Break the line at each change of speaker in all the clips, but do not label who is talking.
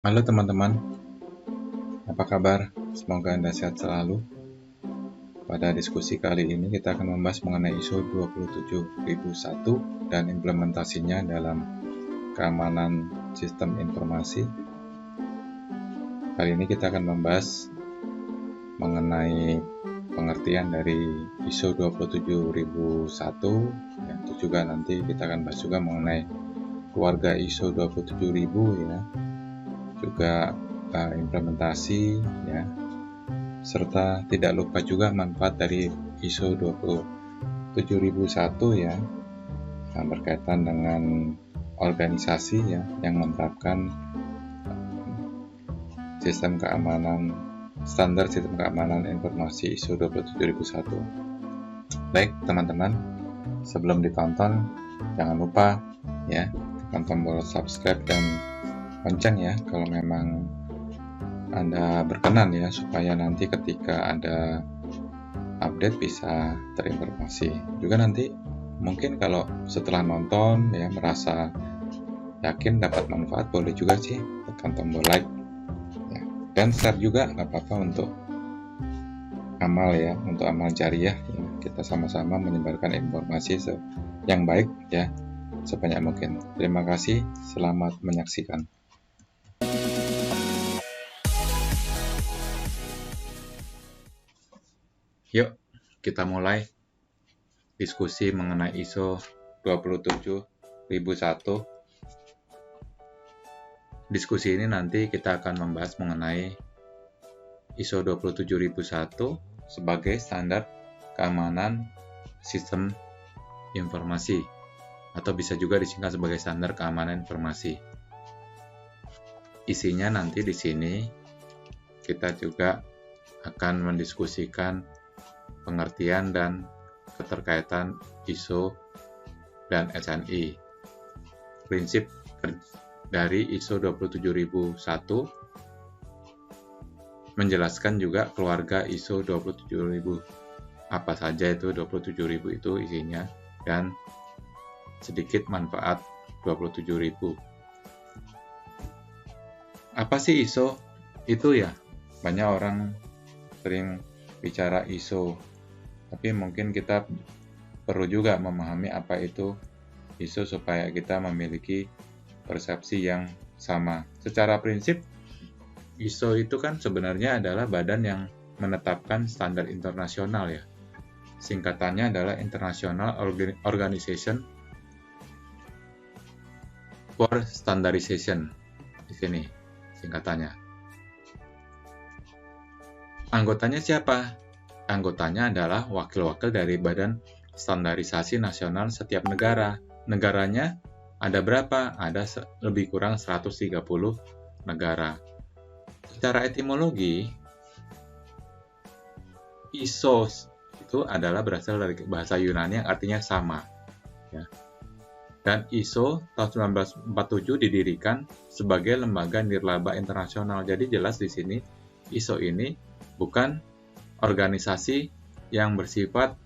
Halo teman-teman, apa kabar? Semoga Anda sehat selalu. Pada diskusi kali ini kita akan membahas mengenai ISO 27001 dan implementasinya dalam keamanan sistem informasi. Kali ini kita akan membahas mengenai pengertian dari ISO 27001, dan itu juga nanti kita akan bahas juga mengenai keluarga ISO 27000 ya, juga implementasi ya, serta tidak lupa juga manfaat dari ISO 27001 ya, yang berkaitan dengan organisasi ya yang menerapkan standar sistem keamanan informasi ISO 27001. Baik teman-teman, sebelum ditonton jangan lupa ya tekan tombol subscribe dan lonceng ya kalau memang Anda berkenan ya, supaya nanti ketika ada update bisa terinformasi. Juga nanti mungkin kalau setelah nonton ya merasa yakin dapat manfaat, boleh juga sih tekan tombol like ya. Dan share juga nggak apa-apa untuk amal ya, untuk amal jariah ya. Kita sama-sama menyebarkan informasi yang baik ya sebanyak mungkin. Terima kasih, selamat menyaksikan. Yuk, kita mulai diskusi mengenai ISO 27001. Diskusi ini nanti kita akan membahas mengenai ISO 27001 sebagai standar keamanan sistem informasi, atau bisa juga disingkat sebagai standar keamanan informasi. Isinya nanti di sini kita juga akan mendiskusikan pengertian dan keterkaitan ISO dan SNI. Prinsip dari ISO 27001 menjelaskan juga keluarga ISO 27000. Apa saja itu 27000 itu isinya, dan sedikit manfaat 27000. Apa sih ISO? Itu ya, banyak orang sering bicara ISO, tapi mungkin kita perlu juga memahami apa itu ISO supaya kita memiliki persepsi yang sama. Secara prinsip, ISO itu kan sebenarnya adalah badan yang menetapkan standar internasional ya. Singkatannya adalah International Organization for Standardization. Di sini singkatannya. Anggotanya siapa? Anggotanya adalah wakil-wakil dari Badan Standarisasi Nasional setiap negara. Negaranya ada berapa? Ada lebih kurang 130 negara. Secara etimologi, ISO itu adalah berasal dari bahasa Yunani yang artinya sama. Ya. Dan ISO tahun 1947 didirikan sebagai lembaga nirlaba internasional. Jadi jelas di sini ISO ini bukan organisasi yang bersifat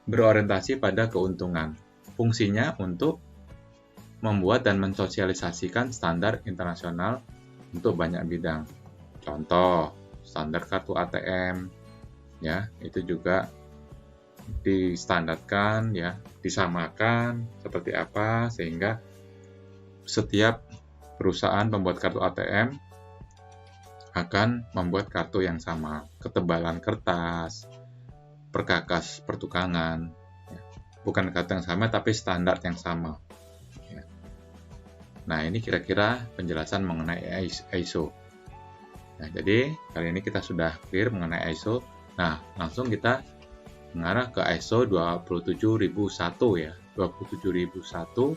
berorientasi pada keuntungan. Fungsinya untuk membuat dan mensosialisasikan standar internasional untuk banyak bidang. Contoh, standar kartu ATM, ya, itu juga distandarkan, ya, disamakan seperti apa sehingga setiap perusahaan pembuat kartu ATM akan membuat kartu yang sama, ketebalan kertas, perkakas pertukangan, ya. Bukan kartu yang sama tapi standar yang sama. Ya. Nah, ini kira-kira penjelasan mengenai ISO. Nah, jadi kali ini kita sudah clear mengenai ISO. Nah, langsung kita mengarah ke ISO 27001 ya, 27001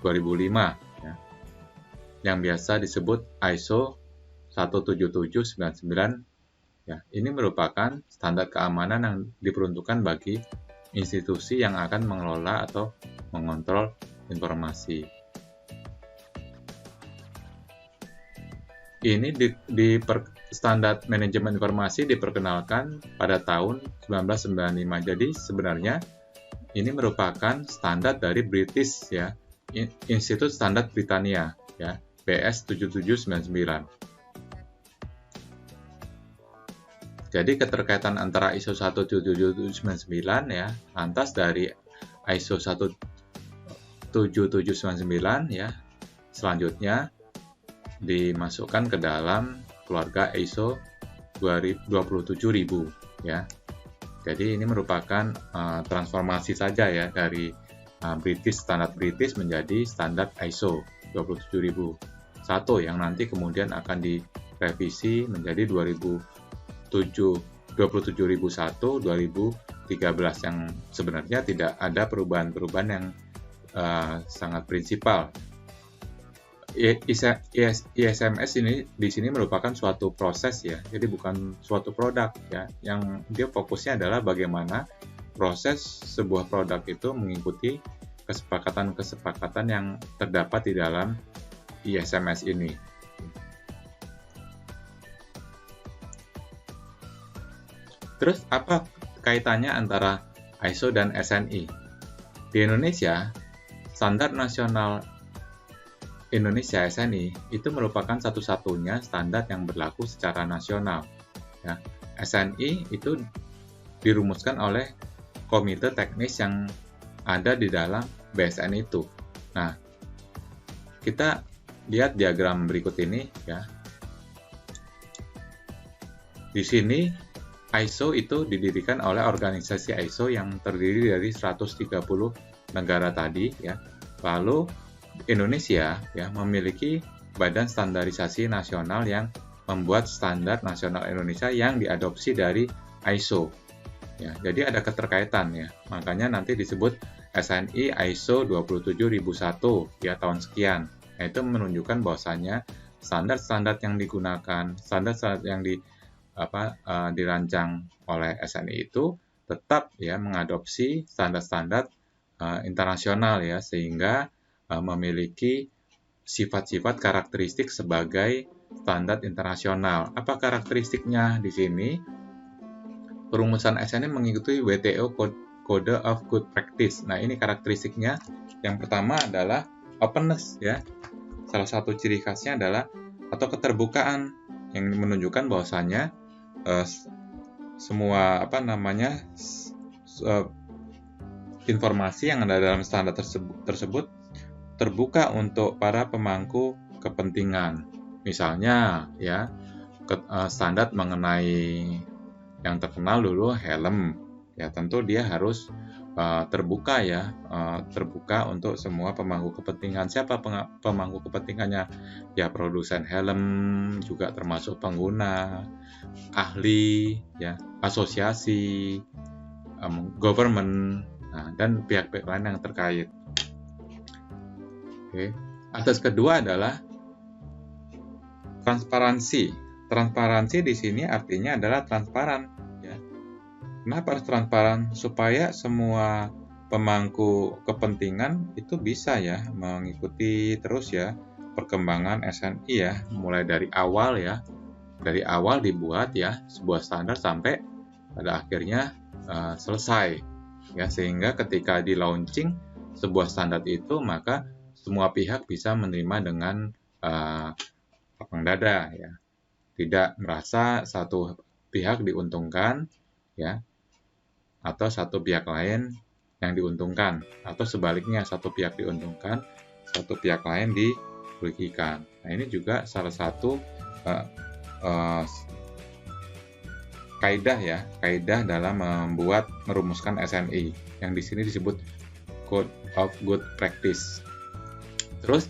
2005 ya. Yang biasa disebut ISO 17799 ya. Ini merupakan standar keamanan yang diperuntukkan bagi institusi yang akan mengelola atau mengontrol informasi. Ini standar manajemen informasi diperkenalkan pada tahun 1995. Jadi sebenarnya ini merupakan standar dari British ya, Institut Standar Britania ya. BS 7799. Jadi keterkaitan antara ISO 17799 ya, lantas dari ISO 17799 ya, selanjutnya dimasukkan ke dalam keluarga ISO 27000 ya. Jadi ini merupakan transformasi saja ya dari standar British menjadi standar ISO 27001 yang nanti kemudian akan direvisi menjadi 27001 2013 yang sebenarnya tidak ada perubahan-perubahan yang sangat prinsipal. ISMS ini di sini merupakan suatu proses ya, jadi bukan suatu produk ya. Yang dia fokusnya adalah bagaimana proses sebuah produk itu mengikuti kesepakatan-kesepakatan yang terdapat di dalam ISMS ini. Terus apa kaitannya antara ISO dan SNI? Di Indonesia, standar nasional Indonesia SNI itu merupakan satu-satunya standar yang berlaku secara nasional. Ya. SNI itu dirumuskan oleh komite teknis yang ada di dalam BSN itu. Nah, kita lihat diagram berikut ini ya. Di sini ISO itu didirikan oleh organisasi ISO yang terdiri dari 130 negara tadi ya. Lalu Indonesia ya memiliki badan standarisasi nasional yang membuat standar nasional Indonesia yang diadopsi dari ISO. Ya, jadi ada keterkaitan ya. Makanya nanti disebut SNI ISO 27001 ya tahun sekian. Nah, itu menunjukkan bahwasannya standar-standar yang digunakan, standar-standar yang dirancang oleh SNI itu tetap ya mengadopsi standar-standar internasional ya, sehingga memiliki sifat-sifat karakteristik sebagai standar internasional. Apa karakteristiknya di sini? Perumusan SNI mengikuti WTO Code of Good Practice. Nah, ini karakteristiknya. Yang pertama adalah openness ya. Salah satu ciri khasnya adalah atau keterbukaan yang menunjukkan bahwasannya semua informasi yang ada dalam standar tersebut terbuka untuk para pemangku kepentingan. Misalnya ya standar mengenai yang terkenal dulu helm ya, tentu dia harus terbuka ya, terbuka untuk semua pemangku kepentingan. Siapa pemangku kepentingannya? Ya produsen helm, juga termasuk pengguna, ahli ya, asosiasi, government, dan pihak-pihak lain yang terkait. Oke. Asas kedua adalah transparansi. Transparansi di sini artinya adalah transparan. Ya. Kenapa harus transparan? Supaya semua pemangku kepentingan itu bisa ya mengikuti terus ya perkembangan SNI ya, mulai dari awal ya, dari awal dibuat ya sebuah standar sampai pada akhirnya selesai ya, sehingga ketika di launching sebuah standar itu maka semua pihak bisa menerima dengan lapang dada ya, tidak merasa satu pihak diuntungkan ya, atau satu pihak lain yang diuntungkan, atau sebaliknya satu pihak diuntungkan, satu pihak lain dirugikan. Nah, ini juga salah satu kaidah dalam merumuskan SNI yang di sini disebut Code of Good Practice. Terus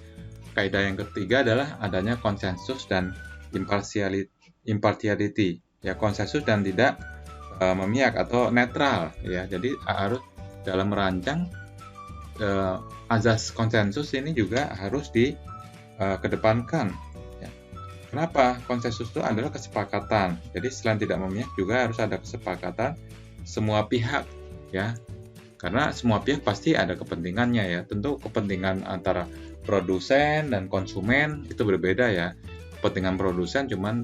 kaidah yang ketiga adalah adanya konsensus dan impartiality. Ya, konsensus dan tidak memihak atau netral ya. Jadi harus dalam merancang azas konsensus ini juga harus dikedepankan. Ya. Kenapa? Konsensus itu adalah kesepakatan. Jadi selain tidak memihak juga harus ada kesepakatan semua pihak ya. Karena semua pihak pasti ada kepentingannya ya. Tentu kepentingan antara produsen dan konsumen itu berbeda ya. Kepentingan produsen cuman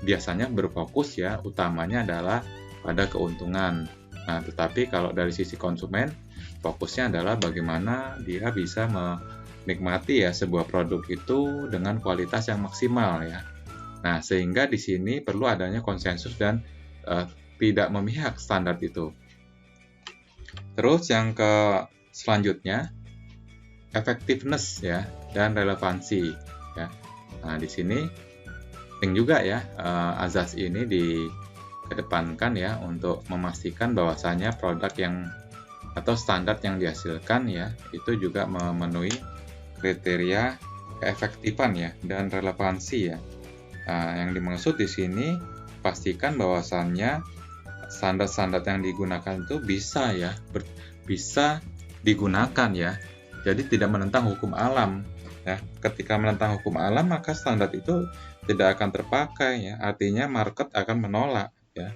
biasanya berfokus ya, utamanya adalah pada keuntungan. Nah, tetapi kalau dari sisi konsumen, fokusnya adalah bagaimana dia bisa menikmati ya sebuah produk itu dengan kualitas yang maksimal ya. Nah, sehingga di sini perlu adanya konsensus dan tidak memihak standar itu. Terus yang selanjutnya effectiveness ya dan relevansi ya. Nah, di sini penting juga ya azas ini dikedepankan ya untuk memastikan bahwasanya produk yang atau standar yang dihasilkan ya itu juga memenuhi kriteria keefektifan ya dan relevansi ya. Nah, yang dimaksud di sini pastikan bahwasannya standar-standar yang digunakan itu bisa ya bisa digunakan ya. Jadi tidak menentang hukum alam ya. Ketika menentang hukum alam maka standar itu tidak akan terpakai ya. Artinya market akan menolak ya.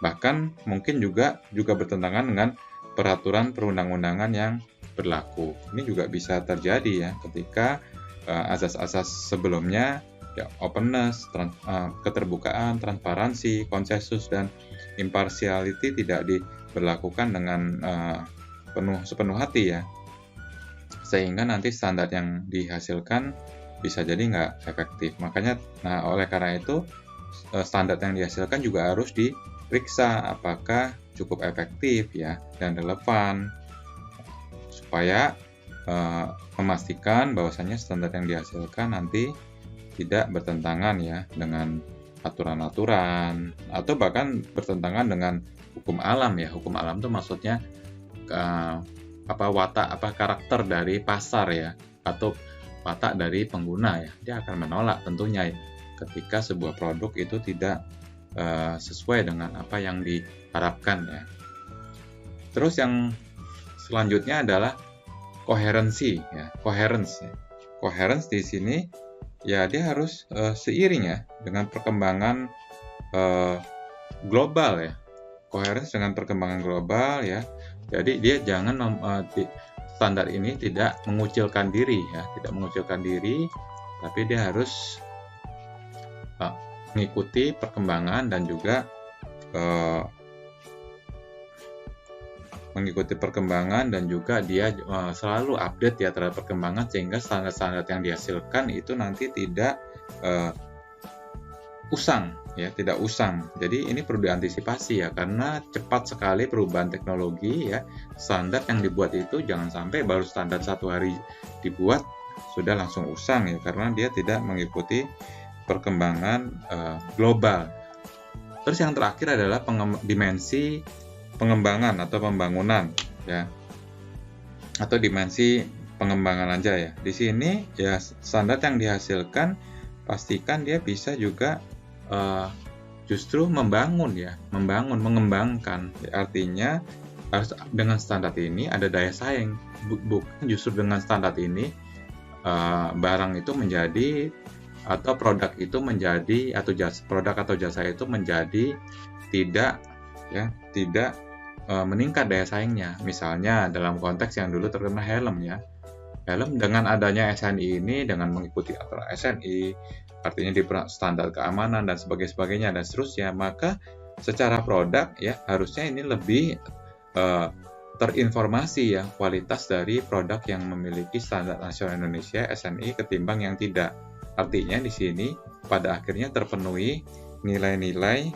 Bahkan mungkin juga bertentangan dengan peraturan perundang-undangan yang berlaku. Ini juga bisa terjadi ya ketika asas-asas sebelumnya ya openness, keterbukaan, transparansi, konsensus dan impartiality tidak diberlakukan dengan sepenuh hati ya, sehingga nanti standar yang dihasilkan bisa jadi nggak efektif. Makanya, oleh karena itu standar yang dihasilkan juga harus diperiksa apakah cukup efektif ya dan relevan, supaya memastikan bahwasannya standar yang dihasilkan nanti tidak bertentangan ya dengan aturan-aturan atau bahkan bertentangan dengan hukum alam ya. Hukum alam itu maksudnya karakter dari pasar ya atau watak dari pengguna ya. Dia akan menolak tentunya ya, ketika sebuah produk itu tidak sesuai dengan apa yang diharapkan ya. Terus yang selanjutnya adalah koherensi ya. Coherence di sini ya dia harus seiring ya dengan perkembangan global ya. Coherence dengan perkembangan global ya. Jadi dia jangan standar ini tidak mengucilkan diri ya, tapi dia harus mengikuti perkembangan dan juga dia selalu update ya terhadap perkembangan, sehingga standar-standar yang dihasilkan itu nanti tidak usang. Jadi ini perlu diantisipasi ya, karena cepat sekali perubahan teknologi ya. Standar yang dibuat itu jangan sampai baru standar 1 hari dibuat sudah langsung usang ya, karena dia tidak mengikuti perkembangan global. Terus yang terakhir adalah dimensi pengembangan atau pembangunan ya, atau dimensi pengembangan aja ya. Di sini ya standar yang dihasilkan pastikan dia bisa juga justru mengembangkan. Artinya harus dengan standar ini ada daya saing, bukan justru dengan standar ini barang itu menjadi atau produk itu menjadi atau produk atau jasa itu menjadi tidak meningkat daya saingnya. Misalnya dalam konteks yang dulu terkena helm ya. Helm dengan adanya SNI ini, dengan mengikuti aturan SNI, artinya di standar keamanan dan sebagainya dan seterusnya, maka secara produk ya harusnya ini lebih terinformasi ya kualitas dari produk yang memiliki standar nasional Indonesia SNI ketimbang yang tidak. Artinya di sini pada akhirnya terpenuhi nilai-nilai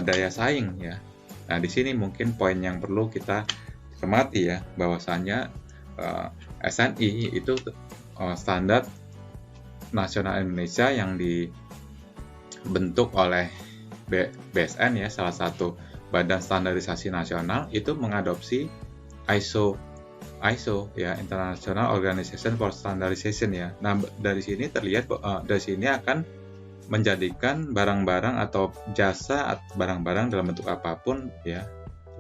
daya saing ya. Nah, di sini mungkin poin yang perlu kita cermati ya, bahwasanya SNI itu standar nasional Indonesia yang dibentuk oleh BSN ya, salah satu badan standarisasi nasional, itu mengadopsi ISO ya, International Organization for Standardization ya. Nah, dari sini terlihat dari sini akan menjadikan barang-barang atau jasa barang-barang dalam bentuk apapun ya,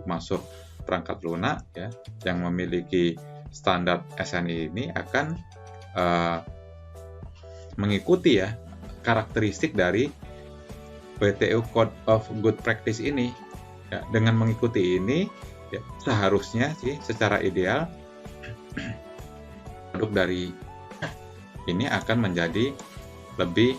termasuk perangkat lunak ya yang memiliki standar SNI ini akan mengikuti ya karakteristik dari WTO Code of Good Practice ini ya. Dengan mengikuti ini ya, seharusnya sih secara ideal produk dari ini akan menjadi lebih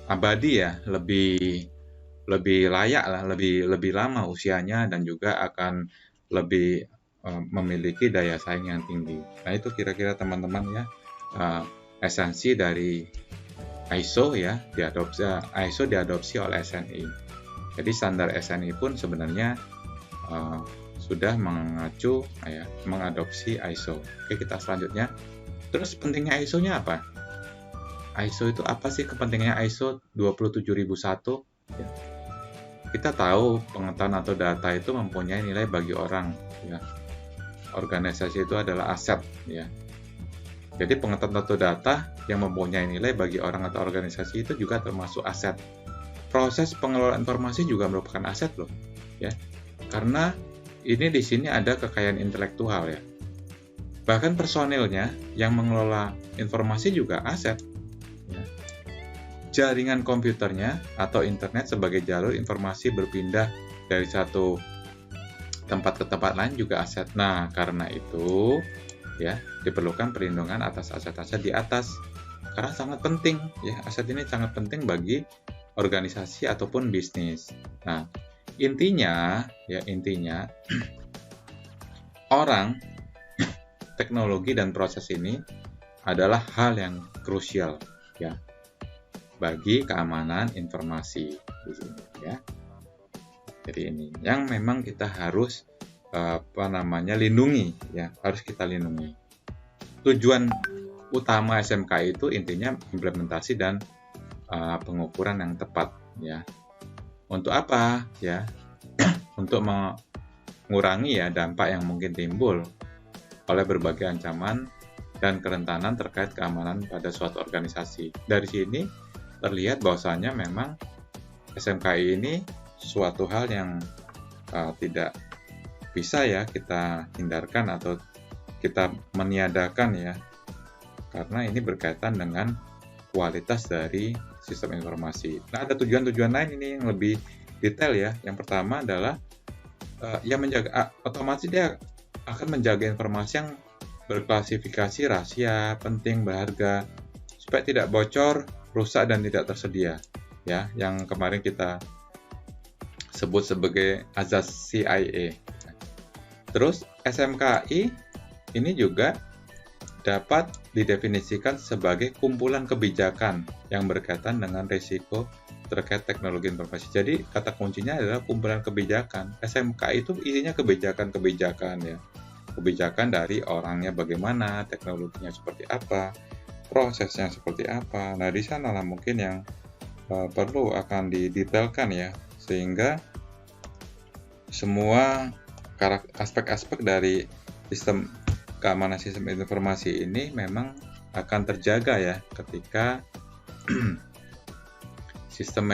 abadi ya, lebih layak lah, lebih lama usianya, dan juga akan lebih memiliki daya saing yang tinggi. Nah, itu kira-kira teman-teman ya, esensi dari ISO ya, ISO diadopsi oleh SNI. Jadi standar SNI pun sebenarnya sudah mengadopsi ISO. Oke, kita selanjutnya. Terus pentingnya ISO-nya apa? ISO itu apa sih kepentingannya ISO 27001? Ya. Kita tahu pengetahuan atau data itu mempunyai nilai bagi orang. Ya. Organisasi itu adalah aset. Ya. Jadi pengetahuan atau data yang mempunyai nilai bagi orang atau organisasi itu juga termasuk aset. Proses pengelolaan informasi juga merupakan aset loh. Ya. Karena ini di sini ada kekayaan intelektual ya. Bahkan personilnya yang mengelola informasi juga aset. Ya. Jaringan komputernya atau internet sebagai jalur informasi berpindah dari satu tempat ke tempat lain juga aset. Nah, karena itu ya diperlukan perlindungan atas aset-aset di atas. Karena sangat penting ya, aset ini sangat penting bagi organisasi ataupun bisnis. Nah, intinya orang, teknologi dan proses ini adalah hal yang krusial ya bagi keamanan informasi di sini ya. Jadi ini yang memang kita harus lindungi ya, harus kita lindungi. Tujuan utama SMK itu intinya implementasi dan pengukuran yang tepat ya. Untuk apa ya? Untuk mengurangi ya dampak yang mungkin timbul oleh berbagai ancaman dan kerentanan terkait keamanan pada suatu organisasi. Dari sini terlihat bahwasanya memang SMKI ini suatu hal yang tidak bisa ya kita hindarkan atau kita meniadakan ya, karena ini berkaitan dengan kualitas dari sistem informasi. Nah, ada tujuan-tujuan lain ini yang lebih detail ya. Yang pertama adalah yang menjaga, otomatis dia akan menjaga informasi yang berklasifikasi rahasia, penting, berharga, supaya tidak bocor, rusak dan tidak tersedia. Ya, yang kemarin kita sebut sebagai azas CIA. Terus SMKI ini juga dapat didefinisikan sebagai kumpulan kebijakan yang berkaitan dengan risiko terkait teknologi informasi. Jadi kata kuncinya adalah kumpulan kebijakan. SMKI itu isinya kebijakan-kebijakan ya. Kebijakan dari orangnya bagaimana, teknologinya seperti apa, prosesnya seperti apa. Nah, di sanalah mungkin yang perlu akan didetailkan ya, sehingga semua aspek-aspek dari sistem keamanan sistem informasi ini memang akan terjaga ya ketika sistem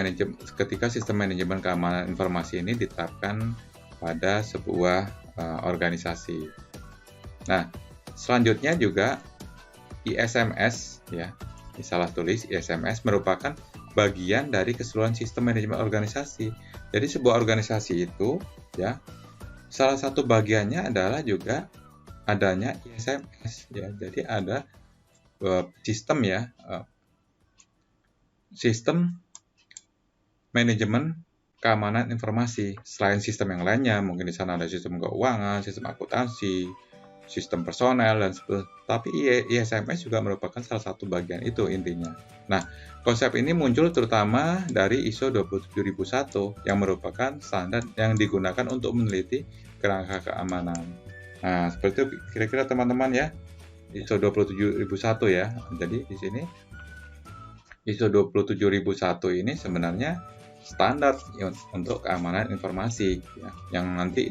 manajemen keamanan informasi ini diterapkan pada sebuah organisasi. Nah, selanjutnya juga ISMS ya, salah tulis ISMS merupakan bagian dari keseluruhan sistem manajemen organisasi. Jadi sebuah organisasi itu ya, salah satu bagiannya adalah juga adanya ISMS ya. Jadi ada sistem ya, sistem manajemen keamanan informasi. Selain sistem yang lainnya, mungkin di sana ada sistem keuangan, sistem akuntansi, sistem personel dan sebagainya. Tapi ISMS juga merupakan salah satu bagian itu intinya. Nah, konsep ini muncul terutama dari ISO 27001 yang merupakan standar yang digunakan untuk meneliti kerangka keamanan. Nah, seperti itu kira-kira teman-teman ya, ISO 27001 ya. Jadi di sini ISO 27001 ini sebenarnya standar untuk keamanan informasi ya, yang nanti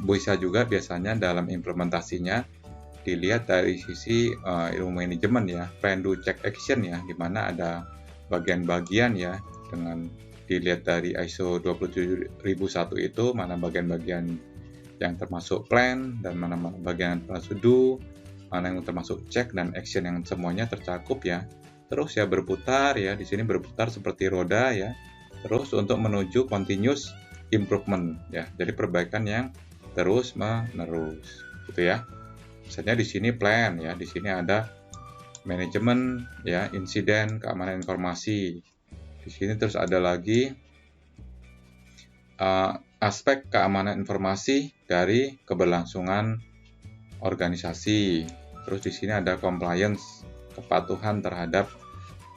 bisa juga biasanya dalam implementasinya dilihat dari sisi ilmu manajemen ya, plan do check action ya, di mana ada bagian-bagian ya, dengan dilihat dari ISO 27001 itu mana bagian-bagian yang termasuk plan dan mana bagian yang termasuk do, mana yang termasuk check dan action yang semuanya tercakup ya. Terus ya berputar ya, di sini berputar seperti roda ya. Terus untuk menuju continuous improvement ya. Jadi perbaikan yang terus menerus gitu ya. Misalnya di sini plan ya, di sini ada manajemen ya, insiden, keamanan informasi. Di sini terus ada lagi aspek keamanan informasi dari keberlangsungan organisasi. Terus di sini ada compliance, kepatuhan terhadap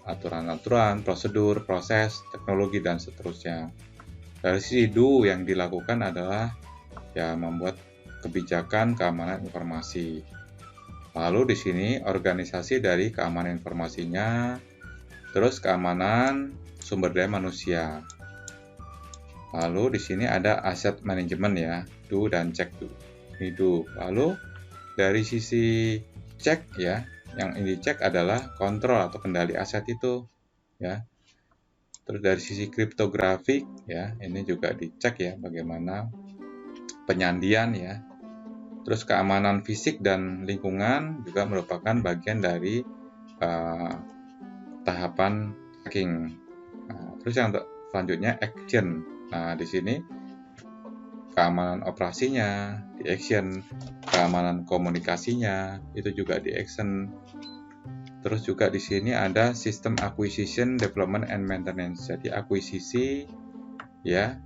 aturan-aturan, prosedur, proses, teknologi, dan seterusnya. Dari sisi do yang dilakukan adalah ya membuat kebijakan keamanan informasi. Lalu di sini organisasi dari keamanan informasinya, terus keamanan sumber daya manusia. Lalu di sini ada asset management ya, do dan check do. Ini do. Lalu dari sisi cek ya, yang ini cek adalah kontrol atau kendali aset itu ya. Terus dari sisi kriptografik ya, ini juga dicek ya bagaimana penyandian ya. Terus keamanan fisik dan lingkungan juga merupakan bagian dari tahapan checking. Nah, terus yang selanjutnya action. Nah, di sini keamanan operasinya di action, keamanan komunikasinya itu juga di action. Terus juga di sini ada sistem acquisition, development and maintenance. Jadi akuisisi ya,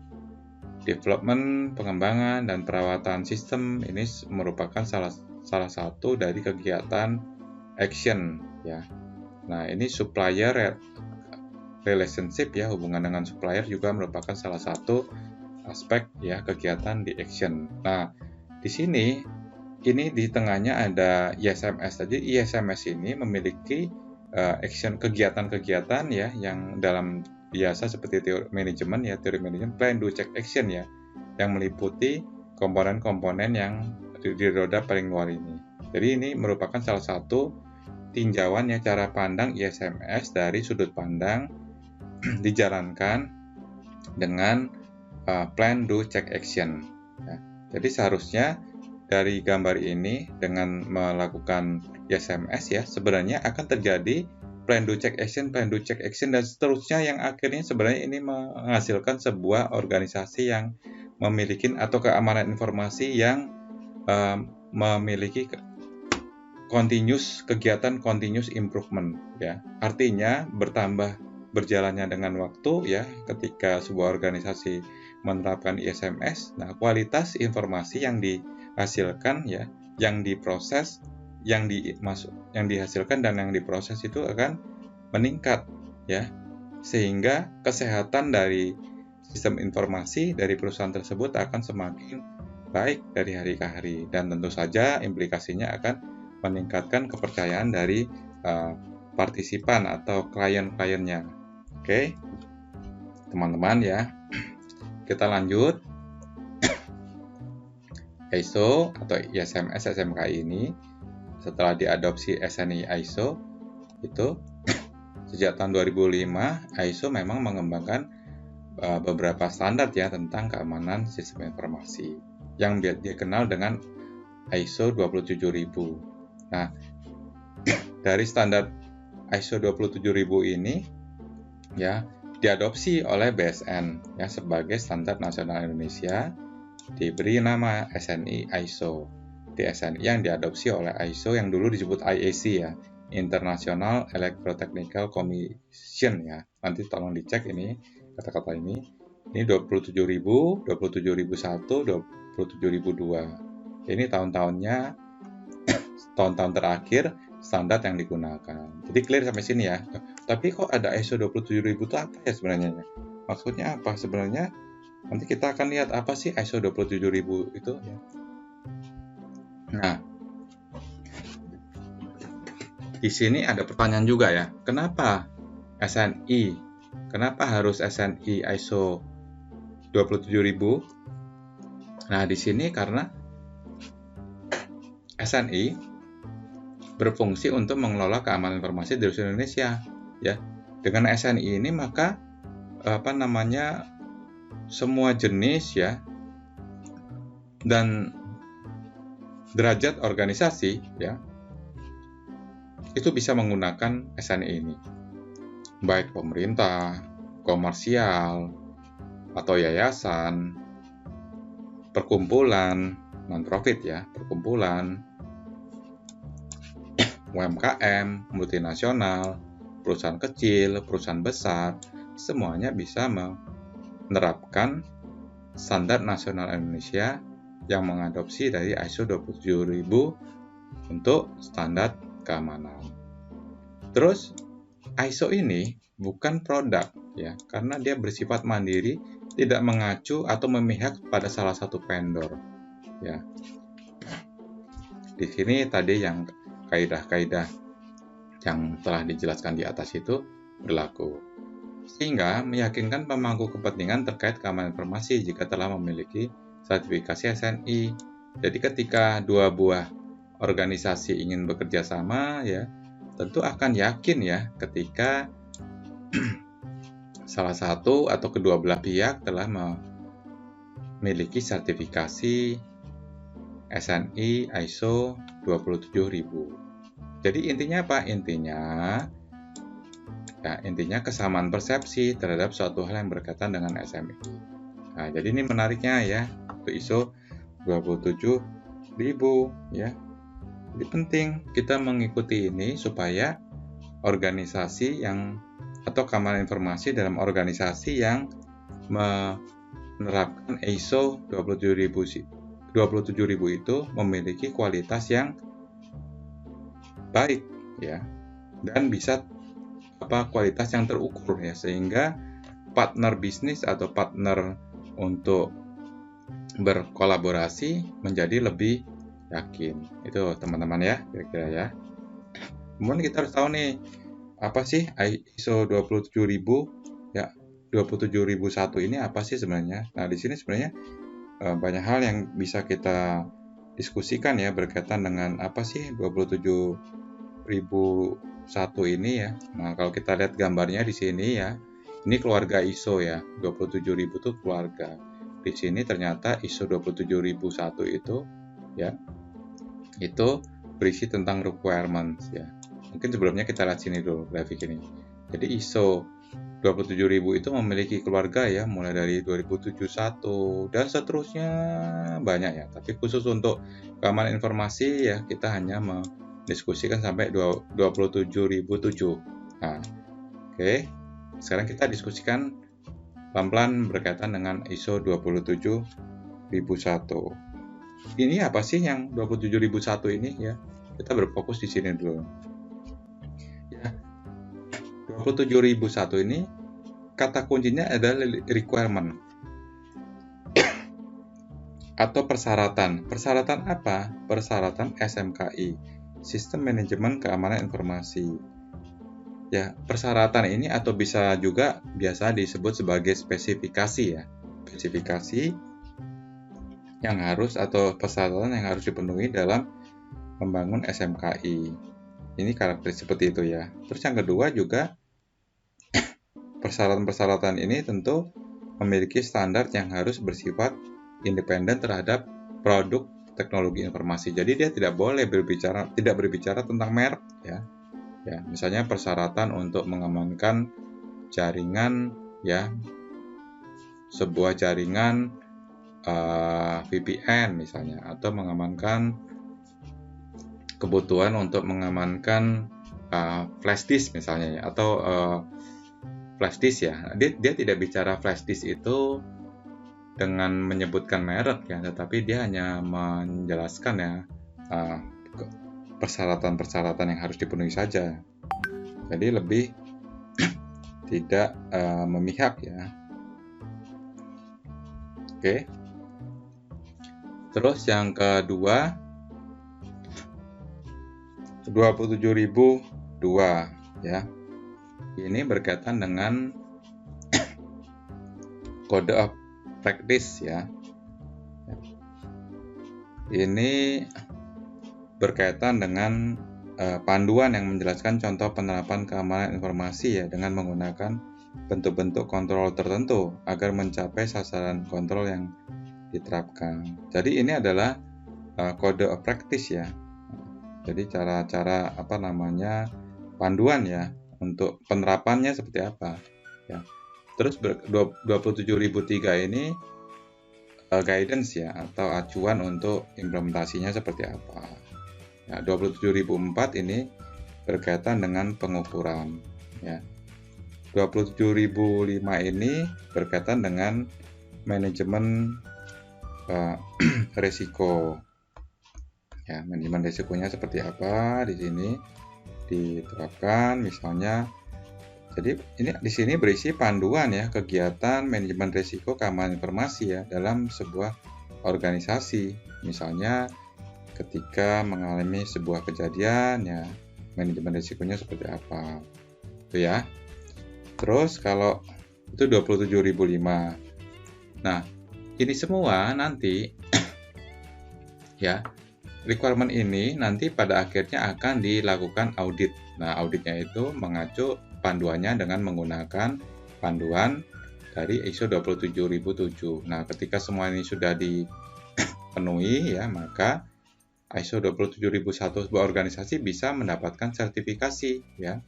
development, pengembangan dan perawatan sistem ini merupakan salah satu dari kegiatan action ya. Nah, ini supplier relationship ya, hubungan dengan supplier juga merupakan salah satu aspek ya kegiatan di action. Nah, di sini ini di tengahnya ada ISMS. Jadi ISMS ini memiliki action kegiatan-kegiatan ya yang dalam biasa seperti teori manajemen ya, teori manajemen plan do check action ya, yang meliputi komponen-komponen yang di roda paling luar ini. Jadi ini merupakan salah satu tinjauan ya cara pandang ISMS dari sudut pandang dijalankan dengan plan do check action. Ya. Jadi seharusnya dari gambar ini dengan melakukan ISMS ya sebenarnya akan terjadi plan do check action dan seterusnya yang akhirnya sebenarnya ini menghasilkan sebuah organisasi yang memiliki atau keamanan informasi yang memiliki kegiatan continuous improvement ya. Artinya berjalannya dengan waktu ya ketika sebuah organisasi menerapkan ISMS, nah kualitas informasi yang dihasilkan ya, yang diproses, yang dihasilkan dan yang diproses itu akan meningkat ya, sehingga kesehatan dari sistem informasi dari perusahaan tersebut akan semakin baik dari hari ke hari, dan tentu saja implikasinya akan meningkatkan kepercayaan dari partisipan atau klien-kliennya. Oke, teman-teman ya. Kita lanjut. ISO atau ISMS SMKI ini setelah diadopsi SNI ISO itu sejak tahun 2005 ISO memang mengembangkan beberapa standar ya tentang keamanan sistem informasi yang dikenal dengan ISO 27000. Nah, dari standar ISO 27000 ini ya diadopsi oleh BSN ya sebagai standar nasional Indonesia, diberi nama SNI ISO. Di SNI yang diadopsi oleh ISO yang dulu disebut IEC ya, International Electrotechnical Commission ya. Nanti tolong dicek ini kata-kata ini. Ini 27000, 27001, 27002. Ini tahun-tahunnya tahun-tahun terakhir standar yang digunakan. Jadi clear sampai sini ya. Tapi kok ada ISO 27000 itu apa ya sebenarnya? Maksudnya apa sebenarnya? Nanti kita akan lihat apa sih ISO 27000 itu ya. Nah, di sini ada pertanyaan juga ya. Kenapa SNI? Kenapa harus SNI ISO 27000? Nah, di sini karena SNI berfungsi untuk mengelola keamanan informasi di seluruh Indonesia ya. Dengan SNI ini maka semua jenis ya dan derajat organisasi ya itu bisa menggunakan SNI ini, baik pemerintah, komersial atau yayasan, perkumpulan non-profit ya, perkumpulan UMKM, multinasional, perusahaan kecil, perusahaan besar, semuanya bisa menerapkan standar nasional Indonesia yang mengadopsi dari ISO 27000 untuk standar keamanan. Terus ISO ini bukan produk ya, karena dia bersifat mandiri, tidak mengacu atau memihak pada salah satu vendor ya. Di sini tadi yang kaidah-kaidah yang telah dijelaskan di atas itu berlaku, sehingga meyakinkan pemangku kepentingan terkait keamanan informasi jika telah memiliki sertifikasi SNI. Jadi ketika dua buah organisasi ingin bekerja sama ya, tentu akan yakin ya ketika salah satu atau kedua belah pihak telah memiliki sertifikasi SNI ISO 27000. Jadi intinya apa? Intinya kesamaan persepsi terhadap suatu hal yang berkaitan dengan SMI. Nah, jadi ini menariknya ya, untuk ISO 27000 ya. Jadi penting kita mengikuti ini supaya organisasi yang atau keamanan informasi dalam organisasi yang menerapkan ISO 27000 itu memiliki kualitas yang baik ya, dan bisa kualitas yang terukur ya, sehingga partner bisnis atau partner untuk berkolaborasi menjadi lebih yakin. Itu teman-teman ya, kira-kira ya. Kemudian kita harus tahu nih, apa sih ISO 27000 ya, 27001 ini apa sih sebenarnya? Nah, di sini sebenarnya banyak hal yang bisa kita diskusikan ya berkaitan dengan apa sih 27001 ini ya. Nah, kalau kita lihat gambarnya di sini ya, ini keluarga ISO ya, 27000 itu keluarga. Di sini ternyata ISO 27001 itu ya, itu berisi tentang requirements ya. Mungkin sebelumnya kita lihat sini dulu grafik ini. Jadi ISO 27000 itu memiliki keluarga ya, mulai dari 2071 dan seterusnya banyak ya. Tapi khusus untuk keamanan informasi ya, kita hanya mendiskusikan sampai 27007. Nah, oke. Sekarang kita diskusikan pelan-pelan berkaitan dengan ISO 27001. Ini apa sih yang 27001 ini ya? Kita berfokus di sini dulu. Ya. 27001 ini kata kuncinya adalah requirement atau persyaratan. Persyaratan apa? Persyaratan SMKI, Sistem Manajemen Keamanan Informasi. Ya, persyaratan ini atau bisa juga biasa disebut sebagai spesifikasi ya. Spesifikasi yang harus atau persyaratan yang harus dipenuhi dalam membangun SMKI. Ini karakteristik seperti itu ya. Terus yang kedua juga persyaratan-persyaratan ini tentu memiliki standar yang harus bersifat independen terhadap produk teknologi informasi. Jadi dia tidak berbicara tentang merek ya. Ya, misalnya persyaratan untuk mengamankan jaringan ya, sebuah jaringan VPN misalnya, atau mengamankan kebutuhan untuk mengamankan flash disk misalnya ya, atau flash disk ya. Dia tidak bicara flash disk itu dengan menyebutkan merek ya, tetapi dia hanya menjelaskan ya persyaratan-persyaratan yang harus dipenuhi saja. Jadi lebih tidak memihak ya. Oke. Terus yang kedua 27002 ya. Ini berkaitan dengan code of practice ya. Ini berkaitan dengan panduan yang menjelaskan contoh penerapan keamanan informasi ya, dengan menggunakan bentuk-bentuk kontrol tertentu agar mencapai sasaran kontrol yang diterapkan. Jadi ini adalah code of practice ya. Jadi cara-cara panduan ya untuk penerapannya seperti apa ya. Terus 27003 ini guidance ya, atau acuan untuk implementasinya seperti apa. Ya, 27004 ini berkaitan dengan pengukuran ya. 27005 ini berkaitan dengan manajemen resiko. Ya, manajemen risikonya seperti apa di sini diterapkan misalnya. Jadi ini di sini berisi panduan ya kegiatan manajemen risiko keamanan informasi ya dalam sebuah organisasi. Misalnya ketika mengalami sebuah kejadian ya manajemen risikonya seperti apa. Itu ya. Terus kalau itu 27.005. Nah, ini semua nanti ya requirement ini nanti pada akhirnya akan dilakukan audit. Nah, auditnya itu mengacu panduannya dengan menggunakan panduan dari ISO 27007. Nah, ketika semua ini sudah dipenuhi ya, maka ISO 27001 sebuah organisasi bisa mendapatkan sertifikasi ya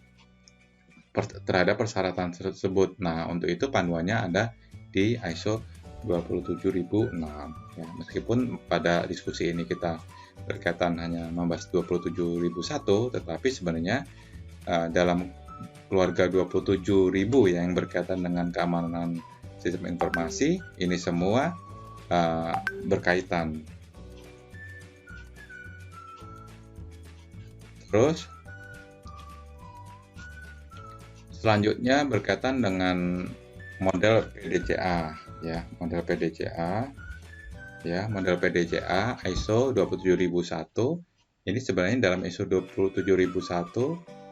terhadap persyaratan tersebut. Nah, untuk itu panduannya ada di ISO 27006 ya. Meskipun pada diskusi ini kita berkaitan hanya membahas 27001, tetapi sebenarnya dalam keluarga 27.000 yang berkaitan dengan keamanan sistem informasi, ini semua berkaitan. Terus selanjutnya berkaitan dengan model PDCA ya, model PDCA ya, model PDCA ISO 27001. Ini sebenarnya dalam ISO 27001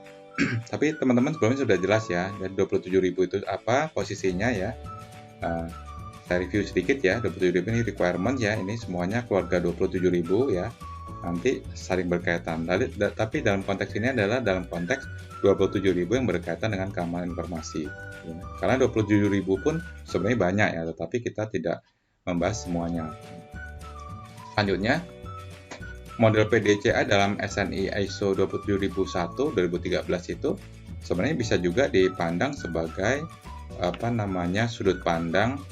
tapi teman-teman sebelumnya sudah jelas ya, dan 27.000 itu apa posisinya ya. Saya review sedikit ya, 27.000 ini requirement ya, ini semuanya keluarga 27.000 ya, nanti saling berkaitan. Tapi dalam konteks ini adalah dalam konteks 27.000 yang berkaitan dengan keamanan informasi. Ya. Karena 27.000 pun sebenarnya banyak ya, tetapi kita tidak membahas semuanya. Selanjutnya, model PDCA dalam SNI ISO 27001 2013 itu sebenarnya bisa juga dipandang sebagai sudut pandang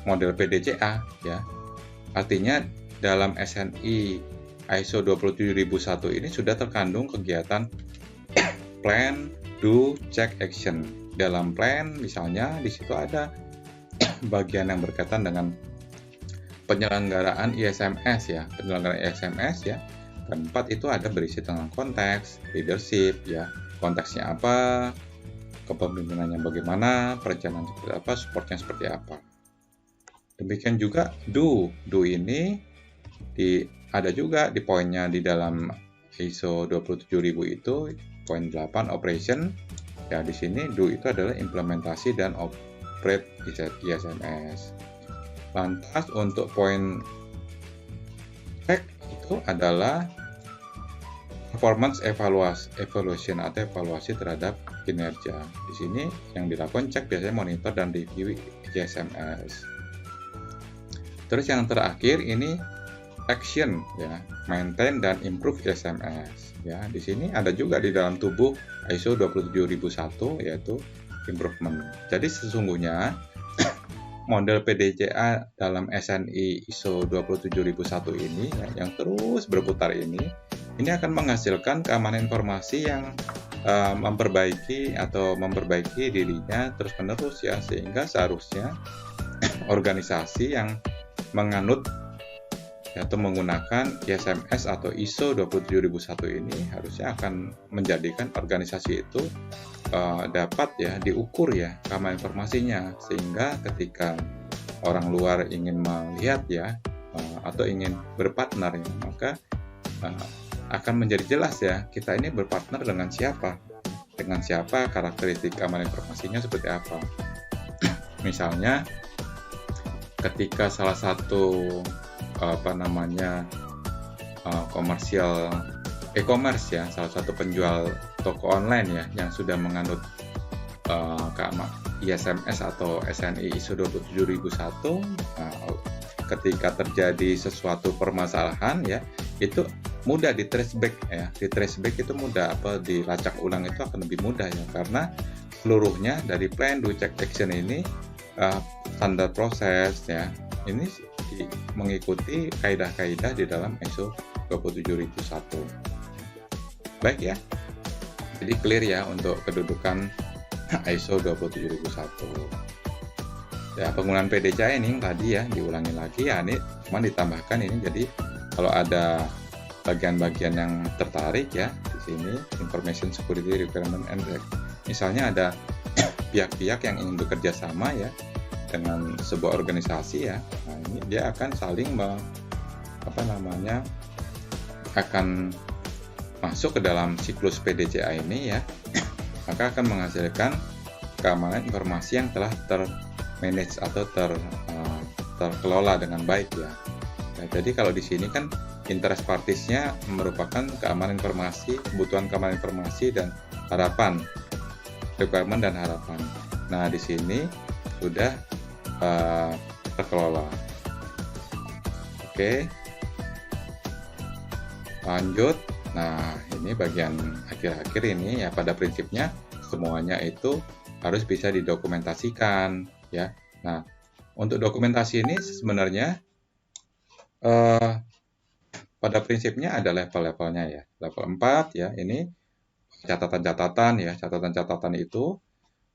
model PDCA ya. Artinya dalam SNI ISO 27001 ini sudah terkandung kegiatan plan, do, check, action. Dalam plan misalnya di situ ada bagian yang berkaitan dengan penyelenggaraan ISMS ya, penyelenggaraan ISMS ya. Keempat itu ada berisi tentang konteks, leadership ya, konteksnya apa, kepemimpinannya bagaimana, perencanaan seperti apa, supportnya seperti apa. Demikian juga do ini ada juga di poinnya di dalam ISO 27000 itu poin 8 operation ya. Di sini do itu adalah implementasi dan operate ISMS. Lantas untuk poin check itu adalah performance evaluation atau evaluasi terhadap kinerja. Di sini yang dilakukan cek biasanya monitor dan review ISMS. Terus yang terakhir ini action ya, maintain dan improve ISMS ya. Di sini ada juga di dalam tubuh ISO 27001 yaitu improvement. Jadi sesungguhnya model PDCA dalam SNI ISO 27001 ini ya, yang terus berputar ini akan menghasilkan keamanan informasi yang memperbaiki dirinya terus-menerus ya, sehingga seharusnya organisasi yang menganut atau menggunakan ISMS atau ISO 27001 ini harusnya akan menjadikan organisasi itu dapat ya diukur ya keamanan informasinya, sehingga ketika orang luar ingin melihat ya atau ingin berpartner ya, maka akan menjadi jelas ya kita ini berpartner dengan siapa, karakteristik keamanan informasinya seperti apa. Misalnya ketika salah satu komersial e-commerce ya, salah satu penjual toko online ya yang sudah menganut ISMS atau SNI ISO 27001, ketika terjadi sesuatu permasalahan ya, itu mudah di traceback ya. Di traceback itu mudah, dilacak ulang itu akan lebih mudah ya, karena seluruhnya dari plan, do, check, action ini standar proses ya. Ini mengikuti kaidah-kaidah di dalam ISO 27001. Baik ya. Jadi clear ya untuk kedudukan ISO 27001. Ya, penggunaan PDCA ini yang tadi ya diulangi lagi ya, ini cuma ditambahkan ini. Jadi kalau ada bagian-bagian yang tertarik ya di sini, information security requirement and misalnya ada pihak-pihak yang ingin bekerja sama ya dengan sebuah organisasi ya. Nah, ini dia akan saling akan masuk ke dalam siklus PDCA ini ya. Maka akan menghasilkan keamanan informasi yang telah termanage atau terkelola dengan baik ya. Nah, jadi kalau di sini kan interest parties-nya merupakan keamanan informasi, kebutuhan keamanan informasi dan harapan, requirement dan harapan. Nah, di sini sudah terkelola. Oke. Lanjut. Nah, ini bagian akhir-akhir ini ya, pada prinsipnya semuanya itu harus bisa didokumentasikan ya. Nah, untuk dokumentasi ini sebenarnya pada prinsipnya ada level-levelnya ya. Level 4 ya, ini catatan-catatan ya. Catatan-catatan itu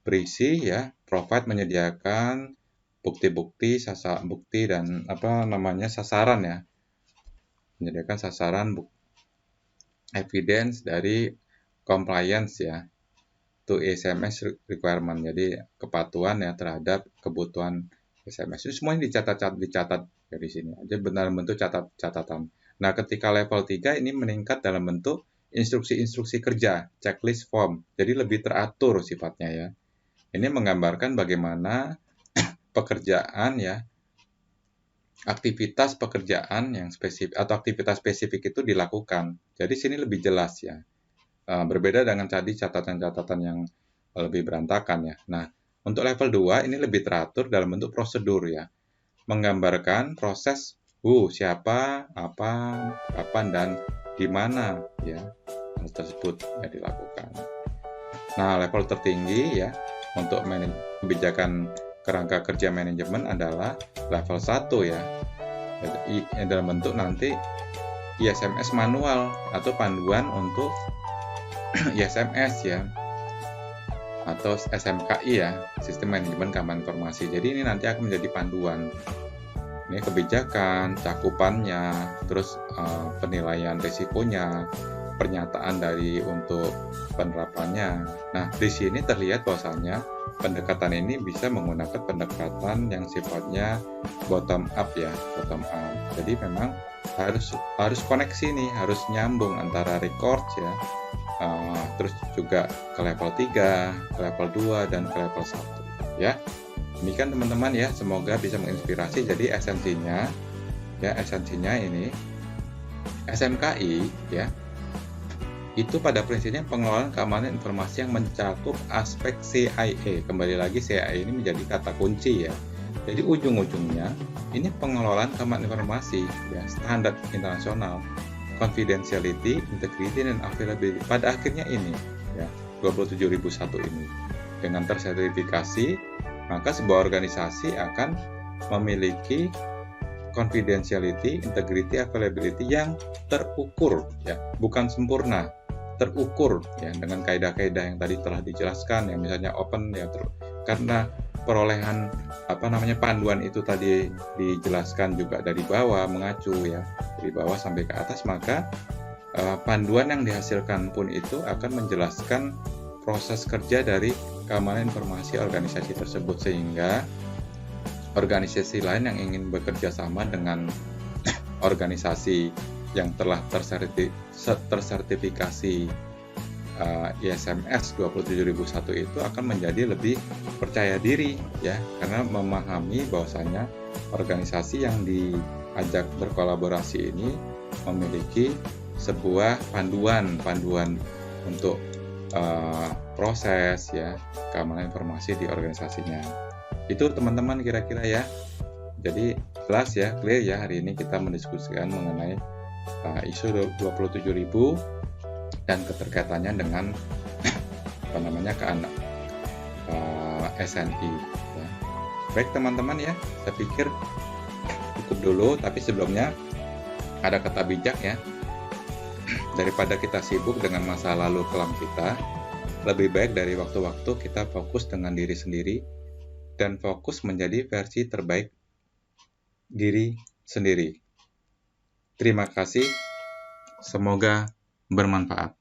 berisi ya, provide menyediakan bukti-bukti, bukti dan sasaran ya. Menyediakan sasaran evidence dari compliance ya to SMS requirement. Jadi kepatuhan ya terhadap kebutuhan SMS. Itu semuanya dicatat dari sini. Jadi benar bentuk catatan. Nah, ketika level 3 ini meningkat dalam bentuk instruksi-instruksi kerja, checklist form. Jadi lebih teratur sifatnya ya. Ini menggambarkan bagaimana pekerjaan ya, aktivitas pekerjaan yang spesifik atau aktivitas spesifik itu dilakukan. Jadi sini lebih jelas ya. Berbeda dengan tadi catatan-catatan yang lebih berantakan ya. Nah, untuk level 2 ini lebih teratur dalam bentuk prosedur ya. Menggambarkan proses siapa, apa, kapan dan di mana ya hal tersebut ya dilakukan. Nah, level tertinggi ya untuk kebijakan kerangka kerja manajemen adalah level 1 ya. Jadi dalam bentuk nanti ISMS manual atau panduan untuk ISMS ya, atau SMKI ya, Sistem Manajemen Keamanan Informasi. Jadi ini nanti akan menjadi panduan. Ini kebijakan, cakupannya, terus penilaian risikonya, pernyataan dari untuk penerapannya. Nah, di sini terlihat bahwasanya pendekatan ini bisa menggunakan pendekatan yang sifatnya bottom up ya, bottom up. Jadi memang harus koneksi nih, harus nyambung antara record ya, terus juga ke level 3, ke level 2 dan ke level 1 ya. Ini kan teman-teman ya, semoga bisa menginspirasi. Jadi esensinya ini SMKI ya, itu pada prinsipnya pengelolaan keamanan informasi yang mencakup aspek CIA. Kembali lagi CIA ini menjadi kata kunci ya. Jadi ujung-ujungnya ini pengelolaan keamanan informasi ya, standar internasional, confidentiality, integrity dan availability. Pada akhirnya ini ya 27001 ini dengan tersertifikasi, maka sebuah organisasi akan memiliki confidentiality, integrity, availability yang terukur ya, bukan sempurna, terukur ya dengan kaidah-kaidah yang tadi telah dijelaskan ya, misalnya open ya, karena perolehan panduan itu tadi dijelaskan juga dari bawah, mengacu ya dari bawah sampai ke atas, maka panduan yang dihasilkan pun itu akan menjelaskan proses kerja dari keamanan informasi organisasi tersebut, sehingga organisasi lain yang ingin bekerja sama dengan organisasi yang telah tersertifikasi ISMS 27001 itu akan menjadi lebih percaya diri ya, karena memahami bahwasanya organisasi yang diajak berkolaborasi ini memiliki sebuah panduan untuk proses ya keamanan informasi di organisasinya. Itu teman-teman kira-kira ya. Jadi jelas ya, clear ya, hari ini kita mendiskusikan mengenai ISO 27000 dan keterkaitannya dengan SNI ya. Baik teman-teman ya, saya pikir cukup dulu, tapi sebelumnya ada kata bijak ya. Daripada kita sibuk dengan masa lalu kelam kita, lebih baik dari waktu-waktu kita fokus dengan diri sendiri dan fokus menjadi versi terbaik diri sendiri. Terima kasih, semoga bermanfaat.